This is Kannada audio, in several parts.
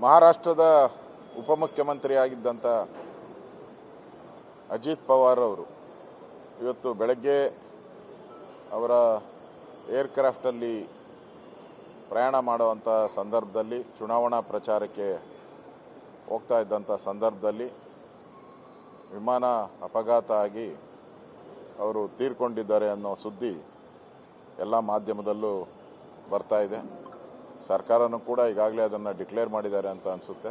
ಮಹಾರಾಷ್ಟ್ರದ ಉಪಮುಖ್ಯಮಂತ್ರಿಯಾಗಿದ್ದಂಥ ಅಜಿತ್ ಪವಾರ್ ಅವರು ಇವತ್ತು ಬೆಳಗ್ಗೆ ಅವರ ಏರ್ಕ್ರಾಫ್ಟಲ್ಲಿ ಪ್ರಯಾಣ ಮಾಡುವಂಥ ಸಂದರ್ಭದಲ್ಲಿ ಚುನಾವಣಾ ಪ್ರಚಾರಕ್ಕೆ ಹೋಗ್ತಾ ಇದ್ದಂಥ ಸಂದರ್ಭದಲ್ಲಿ ವಿಮಾನ ಅಪಘಾತ ಆಗಿ ಅವರು ತೀರ್ಕೊಂಡಿದ್ದಾರೆ ಅನ್ನೋ ಸುದ್ದಿ ಎಲ್ಲ ಮಾಧ್ಯಮದಲ್ಲೂ ಬರ್ತಾ ಇದೆ. ಸರ್ಕಾರನೂ ಕೂಡ ಈಗಾಗಲೇ ಅದನ್ನು ಡಿಕ್ಲೇರ್ ಮಾಡಿದ್ದಾರೆ ಅಂತ ಅನಿಸುತ್ತೆ.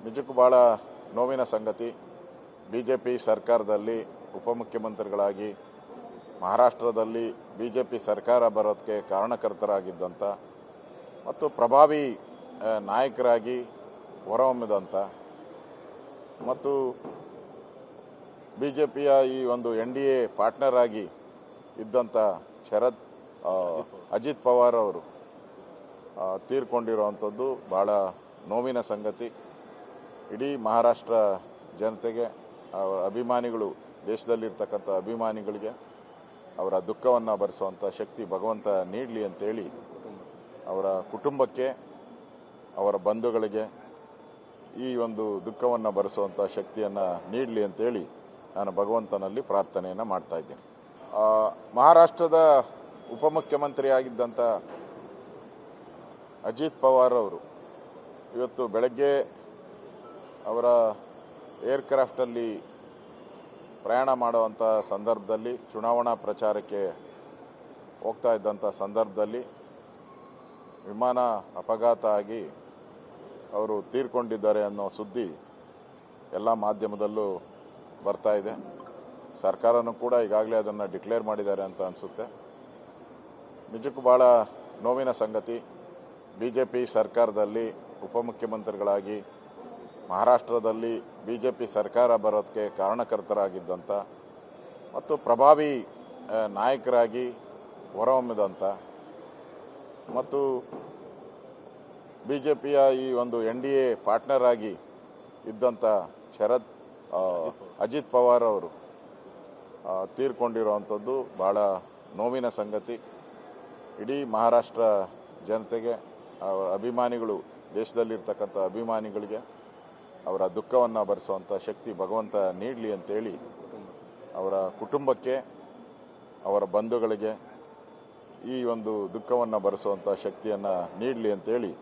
ನಿಜಕ್ಕೂ ಭಾಳ ನೋವಿನ ಸಂಗತಿ. BJP ಸರ್ಕಾರದಲ್ಲಿ ಉಪಮುಖ್ಯಮಂತ್ರಿಗಳಾಗಿ ಮಹಾರಾಷ್ಟ್ರದಲ್ಲಿ BJP ಸರ್ಕಾರ ಬರೋದಕ್ಕೆ ಕಾರಣಕರ್ತರಾಗಿದ್ದಂಥ ಮತ್ತು ಪ್ರಭಾವಿ ನಾಯಕರಾಗಿ ಹೊರಹೊಮ್ಮಿದಂಥ ಮತ್ತು BJPಯ ಈ ಒಂದು NDA ಪಾರ್ಟ್ನರ್ ಆಗಿ ಇದ್ದಂಥ ಅಜಿತ್ ಪವಾರ್ ಅವರು ತೀರ್ಕೊಂಡಿರುವಂಥದ್ದು ಭಾಳ ನೋವಿನ ಸಂಗತಿ. ಇಡೀ ಮಹಾರಾಷ್ಟ್ರ ಜನತೆಗೆ, ಅಭಿಮಾನಿಗಳು, ದೇಶದಲ್ಲಿರ್ತಕ್ಕಂಥ ಅಭಿಮಾನಿಗಳಿಗೆ ಅವರ ದುಃಖವನ್ನು ಭರಿಸುವಂಥ ಶಕ್ತಿ ಭಗವಂತ ನೀಡಲಿ ಅಂತೇಳಿ, ಅವರ ಕುಟುಂಬಕ್ಕೆ, ಅವರ ಬಂಧುಗಳಿಗೆ ಈ ಒಂದು ದುಃಖವನ್ನು ಭರಿಸುವಂಥ ಶಕ್ತಿಯನ್ನು ನೀಡಲಿ ಅಂತೇಳಿ ನಾನು ಭಗವಂತನಲ್ಲಿ ಪ್ರಾರ್ಥನೆಯನ್ನು ಮಾಡ್ತಾ ಇದ್ದೇನೆ. ಮಹಾರಾಷ್ಟ್ರದ ಉಪಮುಖ್ಯಮಂತ್ರಿಯಾಗಿದ್ದಂಥ ಅಜಿತ್ ಪವಾರ್ ಅವರು ಇವತ್ತು ಬೆಳಗ್ಗೆ ಅವರ ಏರ್ಕ್ರಾಫ್ಟಲ್ಲಿ ಪ್ರಯಾಣ ಮಾಡುವಂಥ ಸಂದರ್ಭದಲ್ಲಿ ಚುನಾವಣಾ ಪ್ರಚಾರಕ್ಕೆ ಹೋಗ್ತಾ ಇದ್ದಂಥ ಸಂದರ್ಭದಲ್ಲಿ ವಿಮಾನ ಅಪಘಾತ ಆಗಿ ಅವರು ತೀರ್ಕೊಂಡಿದ್ದಾರೆ ಅನ್ನೋ ಸುದ್ದಿ ಎಲ್ಲ ಮಾಧ್ಯಮದಲ್ಲೂ ಬರ್ತಾ ಇದೆ. ಸರ್ಕಾರನೂ ಕೂಡ ಈಗಾಗಲೇ ಅದನ್ನು ಡಿಕ್ಲೇರ್ ಮಾಡಿದ್ದಾರೆ ಅಂತ ಅನಿಸುತ್ತೆ. ನಿಜಕ್ಕೂ ಭಾಳ ನೋವಿನ ಸಂಗತಿ. BJP ಸರ್ಕಾರದಲ್ಲಿ ಉಪಮುಖ್ಯಮಂತ್ರಿಗಳಾಗಿ ಮಹಾರಾಷ್ಟ್ರದಲ್ಲಿ BJP ಸರ್ಕಾರ ಬರೋದಕ್ಕೆ ಕಾರಣಕರ್ತರಾಗಿದ್ದಂಥ ಮತ್ತು ಪ್ರಭಾವಿ ನಾಯಕರಾಗಿ ಹೊರಹೊಮ್ಮಿದಂಥ ಮತ್ತು BJPಯ ಈ ಒಂದು NDA ಪಾರ್ಟ್ನರ್ ಆಗಿ ಇದ್ದಂಥ ಅಜಿತ್ ಪವಾರ್ ಅವರು ತೀರ್ಕೊಂಡಿರುವಂಥದ್ದು ಭಾಳ ನೋವಿನ ಸಂಗತಿ. ಇಡೀ ಮಹಾರಾಷ್ಟ್ರ ಜನತೆಗೆ, ಅಭಿಮಾನಿಗಳು, ದೇಶದಲ್ಲಿರ್ತಕ್ಕಂಥ ಅಭಿಮಾನಿಗಳಿಗೆ ಅವರ ದುಃಖವನ್ನು ಭರಿಸುವಂಥ ಶಕ್ತಿ ಭಗವಂತ ನೀಡಲಿ ಅಂತೇಳಿ, ಅವರ ಕುಟುಂಬಕ್ಕೆ, ಅವರ ಬಂಧುಗಳಿಗೆ ಈ ಒಂದು ದುಃಖವನ್ನು ಭರಿಸುವಂಥ ಶಕ್ತಿಯನ್ನು ನೀಡಲಿ ಅಂತೇಳಿ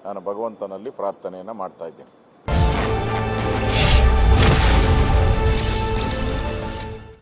ನಾನು ಭಗವಂತನಲ್ಲಿ ಪ್ರಾರ್ಥನೆಯನ್ನು ಮಾಡ್ತಾ ಇದ್ದೇನೆ.